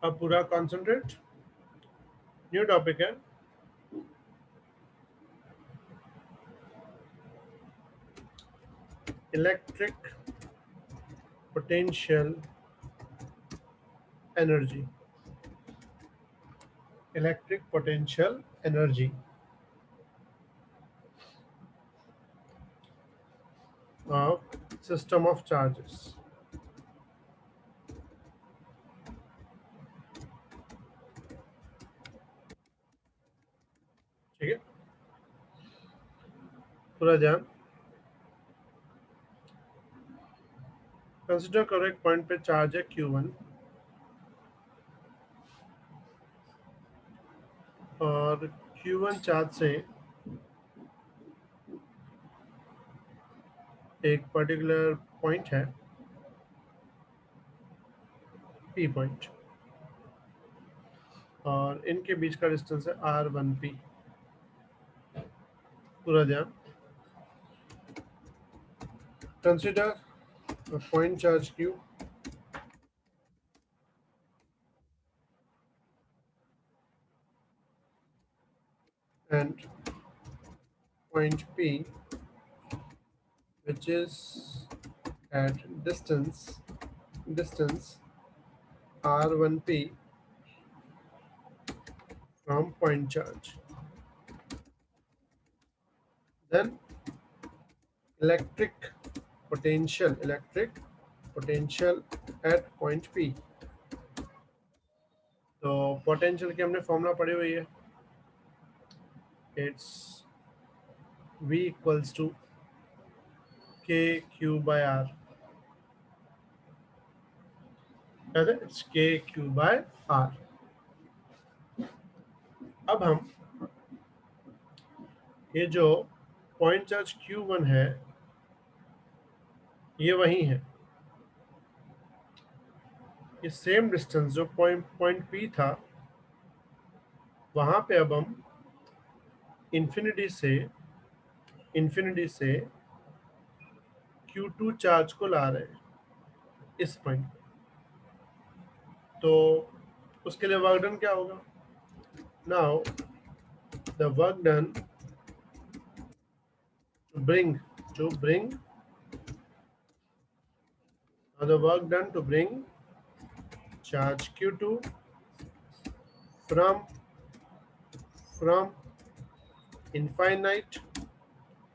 अब पूरा concentrate, new topic है electric potential energy. Electric potential energy of system of charges. ठीक है, पूरा ध्यान। कंसिडर करो एक पॉइंट पे चार्ज है Q1 और Q1 चार्ज से एक पर्टिकुलर पॉइंट है P पॉइंट और इनके बीच का डिस्टेंस है R1P। पूरा ध्यान। Consider point charge Q and point P which is at distance R1P from point charge. Then electric potential at point P. तो पोटेंशियल की हमने फॉर्मूला पढ़ी हुई है, it's V equals to KQ by R। It's KQ by R। अब हम ये जो पॉइंट चार्ज Q1 है ये वही है, ये सेम डिस्टेंस जो पॉइंट P था वहाँ पे अब हम इन्फिनिटी से Q2 चार्ज को ला रहे हैं इस पॉइंट। तो उसके लिए वर्क डन क्या होगा? Now the work done to bring charge Q2 from infinite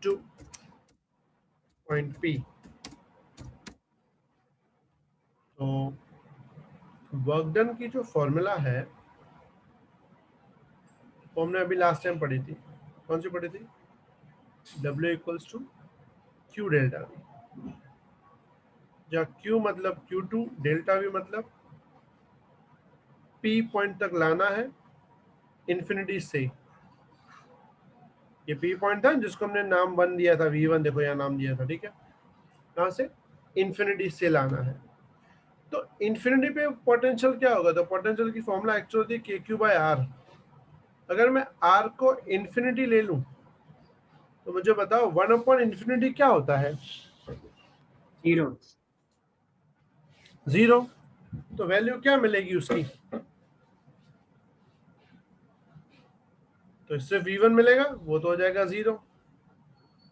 to point P। तो वर्क डन की जो फॉर्मूला है वो हमने अभी लास्ट टाइम पढ़ी थी। कौन सी पढ़ी थी? W equals to Q delta V, जहाँ Q मतलब Q2, डेल्टा V मतलब P पॉइंट तक लाना है इन्फिनिटी से। ये P पॉइंट था जिसको हमने नाम 1 दिया था, V1 देखो यहाँ नाम दिया था, ठीक है। कहाँ से? इन्फिनिटी से लाना है। तो इन्फिनिटी पे पोटेंशियल क्या होगा? तो पोटेंशियल की फॉर्मूला एक्चुअल होती है KQ बाय R। अगर मैं R को इन्फिनिटी ले लूं तो मुझे बताओ 1 अपॉन इन्फिनिटी क्या होता है? जीरो। तो वैल्यू क्या मिलेगी उसकी? तो इससे V1 मिलेगा, वो तो हो जाएगा 0।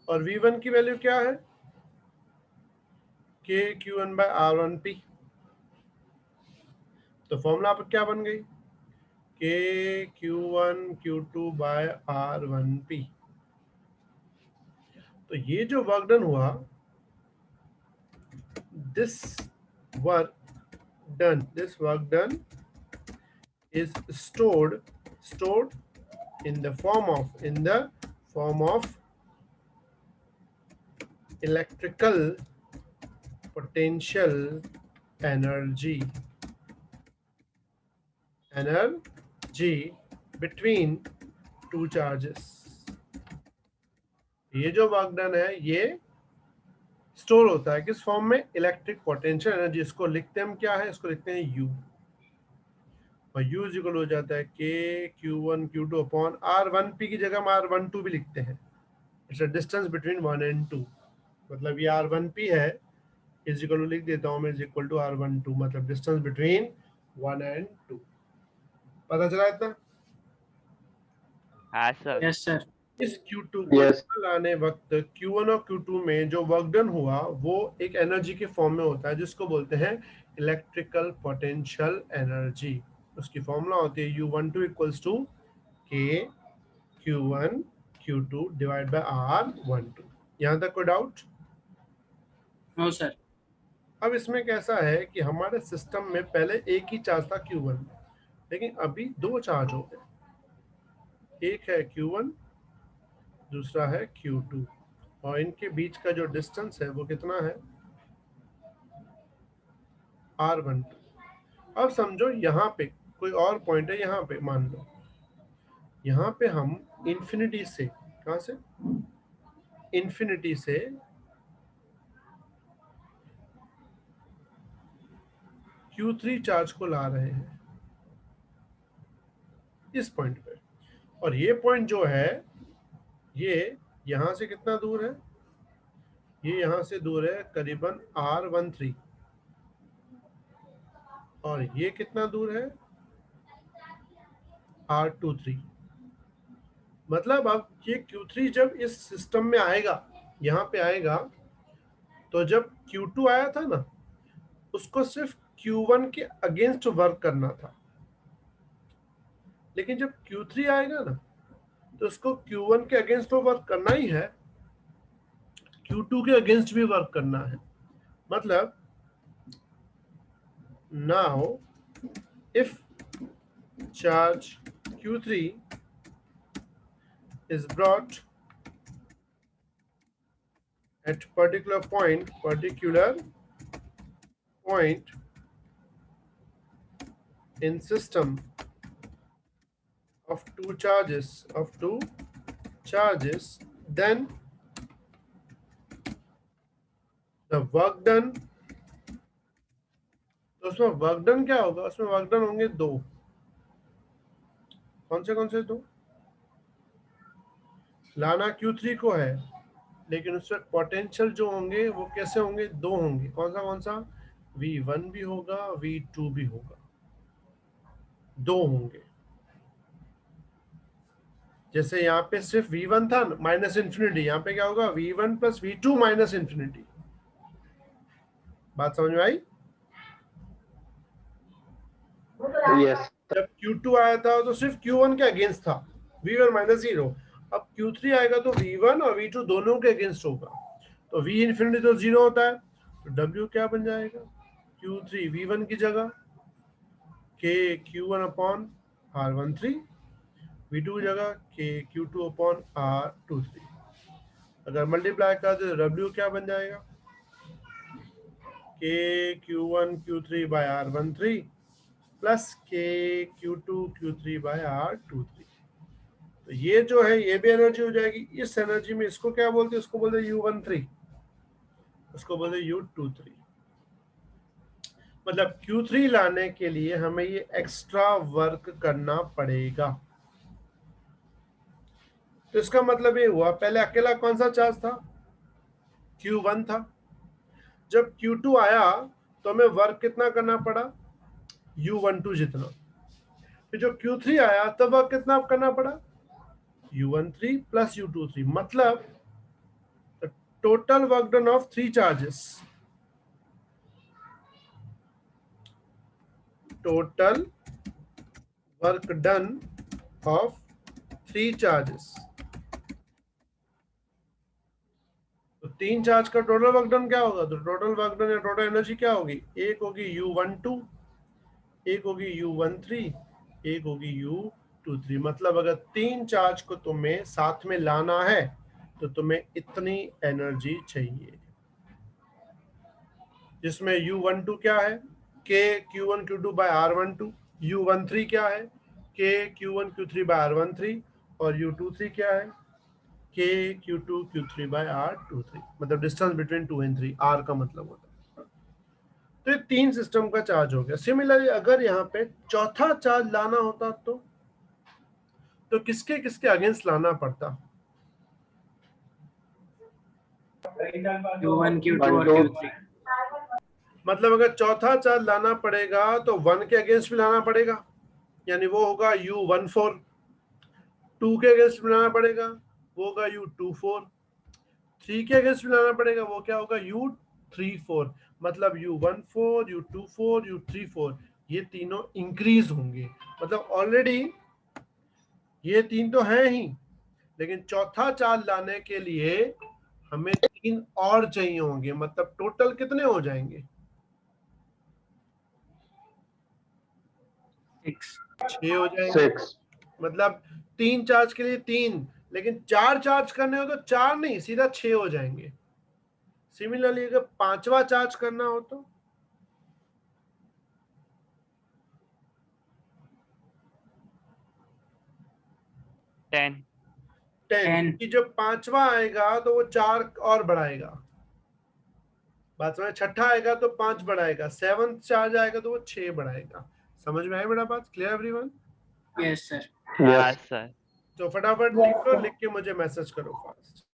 और V1 की वैल्यू क्या है? KQ1 bye R1P। तो फॉर्मूला आप क्या बन गई? KQ1 Q2 bye R1P। तो ये जो वर्क डन हुआ, this work done is stored in the form of electrical potential energy between two charges। ये जो वर्क डन है ये स्टोर होता है किस फॉर्म में? Electric potential energy. इसको लिखते हैं हम क्या है? इसको लिखते हैं U, और U इज इक्वल हो जाता है KQ1 Q2 अपॉन R1P की जगह हम R12 भी लिखते हैं। It's a distance between 1 and 2। मतलब ये R1P है, इज इक्वल टू लिख देता हूँ मैं, इज इक्वल टू R12, मतलब डिस्टेंस बिटवीन 1 and 2। पता चला इतना? हाँ सर। Yes sir. इस Q2 को Yes. लाने वक्त Q1 और Q2 में जो वर्क डन हुआ वो एक एनर्जी के फॉर्म में होता है जिसको बोलते हैं इलेक्ट्रिकल पोटेंशियल एनर्जी। उसकी फॉर्मूला होती है U12 equals to K Q1 Q2 divide by R12। यहाँ तक कोई डाउट? No sir. अब इसमें कैसा है कि हमारे सिस्टम में पहले एक ही चार्ज था Q1 में, लेकिन अभी दो चार्ज हो गए। एक है Q1, दूसरा है Q2, और इनके बीच का जो डिस्टेंस है वो कितना है? R12। अब समझो यहाँ पे कोई और पॉइंट है, यहाँ पे मान लो, यहाँ पे हम इंफिनिटी से, कहाँ से? इंफिनिटी से Q3 चार्ज को ला रहे हैं इस पॉइंट पे, और ये पॉइंट जो है ये यहाँ से कितना दूर है? ये यहाँ से दूर है करीबन R13, और ये कितना दूर है? R23। मतलब अब ये Q3 जब इस सिस्टम में आएगा, यहाँ पे आएगा, तो जब Q2 आया था ना, उसको सिर्फ Q1 के अगेंस्ट वर्क करना था, लेकिन जब Q3 आएगा ना तो उसको Q1 के अगेंस्ट तो वर्क करना ही है, Q2 के अगेंस्ट भी वर्क करना है। मतलब now if charge Q3 is brought at particular point in system of two charges, then the work done, तो उसमें वर्क डन क्या होगा? उसमें वर्क डन होंगे दो। कौन से दो? लाना Q3 को है, लेकिन उसमें पोटेंशियल जो होंगे वो कैसे होंगे? दो होंगे। कौन सा? V1 भी होगा, V2 भी होगा, दो होंगे। जैसे यहाँ पे सिर्फ V1 था माइनस इंफिनिटी, यहाँ पे क्या होगा? V1 plus V2 minus infinity. बात समझ में आई? Yes. जब Q2 आया था तो सिर्फ Q1 के अगेंस्ट था, V1 माइनस 0। अब Q3 आएगा तो V1 और V2 दोनों के अगेंस्ट होगा, तो V इंफिनिटी तो 0 होता है, तो W क्या बन जाएगा? Q3 V1 की जगह K Q1 upon R13, V2 की जगह K Q2 अपॉन R23। अगर मल्टीप्लाई कर दे तो W क्या बन जाएगा? K Q1 Q3 by R13 plus K Q2 Q3 by R23। तो ये जो है ये भी एनर्जी हो जाएगी। इस एनर्जी में इसको क्या बोलते हैं? इसको बोलते हैं U13, उसको बोलते हैं U23। मतलब Q3 लाने के लिए हमें ये एक्स्ट्रा वर्क करना पड़ेगा। तो इसका मतलब ये हुआ, पहले अकेला कौन सा चार्ज था? Q1 था। जब Q2 आया तो हमें वर्क कितना करना पड़ा? U12 जितना। फिर जो Q3 आया तब वर्क कितना करना पड़ा? U13 plus U23। मतलब total work done of three charges, total work done of three charges. तो तीन चार्ज का टोटल वर्क डन क्या होगा? तो टोटल वर्क डन या टोटल एनर्जी क्या होगी? एक होगी U12, एक होगी U13, एक होगी U23। मतलब अगर तीन चार्ज को तुम्हें साथ में लाना है तो तुम्हें इतनी एनर्जी चाहिए, जिसमें U12 क्या है? K Q1 Q2 bye R12। U13 क्या है? K Q1 Q3 by R13। और U23 क्या है? K Q2 Q3 by R23। मतलब डिस्टेंस बिटवीन 2 एंड 3, R का मतलब होता है। तो ये तीन सिस्टम का चार्ज हो गया। सिमिलरली अगर यहाँ पे चौथा चार्ज लाना होता तो किसके किसके अगेंस्ट लाना पड़ता? Q1 Q2 और Q3। मतलब अगर चौथा चार्ज लाना पड़ेगा तो 1 के अगेंस्ट भी लाना पड़ेगा, यानी वो होगा U14। 2 के अगेंस्ट भी लाना पड़ेगा, वो होगा U24। 3 के अगेंस्ट भी लाना पड़ेगा, वो क्या होगा U34। मतलब U14, U24, U34 ये तीनों इंक्रीज होंगे। मतलब ऑलरेडी ये 3 तो हैं ही, लेकिन चौथा चार्ज लाने के लिए हमें 3 और चाहिए होंगे। मतलब टोटल कितने हो जाएंगे? 6 हो जाएंगे। 6. मतलब 3 चार्ज के लिए 3, लेकिन 4 चार्ज करने हो तो 4 नहीं, सीधा 6 हो जाएंगे। सिमिलरली अगर 5वां चार्ज करना हो तो 10 क्योंकि जब 5वां आएगा तो वो 4 और बढ़ाएगा, बात समझ। छठा आएगा तो 5 बढ़ाएगा, 7th चार्ज आएगा तो वो 6 बढ़ाएगा। समझ में आया मेरा बात? Clear everyone? Yes sir. Yes. तो फटाफट लिख लो, लिख के मुझे मैसेज करो फास्ट।